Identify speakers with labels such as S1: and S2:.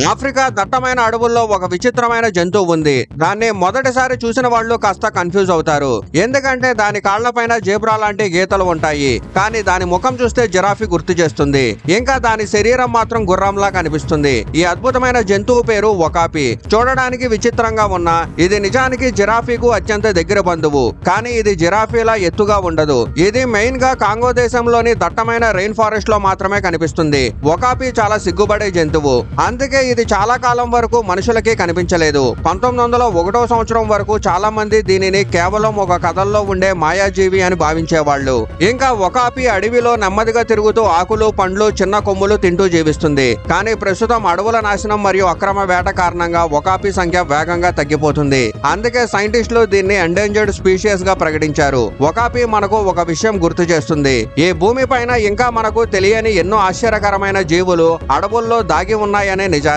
S1: Africa దట్టమైన అడవుల్లో ఒక విచిత్రమైన జంతువు ఉంది. దాన్ని మొదటిసారి చూసిన వాళ్ళు కాస్త కన్ఫ్యూజ్ అవుతారు. ఎందుకంటే దాని కాళ్లపైన జేబ్రా లాంటి గీతలు ఉంటాయి. కానీ దాని ముఖం చూస్తే జిరాఫీ గుర్తు చేస్తుంది. ఇంకా దాని శరీరం మాత్రం గుర్రంలా కనిపిస్తుంది. ఈ అద్భుతమైన జంతువు పేరు ఒకాపి. చూడడానికి విచిత్రంగా ఉన్నా ఇది నిజానికి జిరాఫీకు అత్యంత దగ్గర బంధువు. కానీ ఇది జిరాఫీలా ఎత్తుగా ఉండదు. ఇది మెయిన్ గా కాంగో దేశంలోని దట్టమైన రెయిన్ ఫారెస్ట్ లో మాత్రమే కనిపిస్తుంది. ఒకాపి చాలా సిగ్గుపడే జంతువు. అందుకే ఇది చాలా కాలం వరకు మనుషులకి కనిపించలేదు. 1901వ సంవత్సరం వరకు చాలా మంది దీనిని కేవలం ఒక కథల్లో ఉండే మాయాజీవి అని భావించేవాళ్ళు. ఇంకా ఒకాపి అడవిలో నెమ్మదిగా తిరుగుతూ ఆకులు, పండ్లు, చిన్న కొమ్ములు తింటూ జీవిస్తుంది. కానీ ప్రస్తుతం అడవుల నాశనం మరియు అక్రమ వేట కారణంగా ఒకాపి సంఖ్య వేగంగా తగ్గిపోతుంది. అందుకే సైంటిస్టులు దీన్ని ఎండేంజర్డ్ స్పీషియస్ గా ప్రకటించారు. ఒకాపి మనకు ఒక విషయం గుర్తు చేస్తుంది. ఈ భూమి పైన ఇంకా మనకు తెలియని ఎన్నో ఆశ్చర్యకరమైన జీవులు అడవుల్లో దాగి ఉన్నాయనే నిజాన్ని.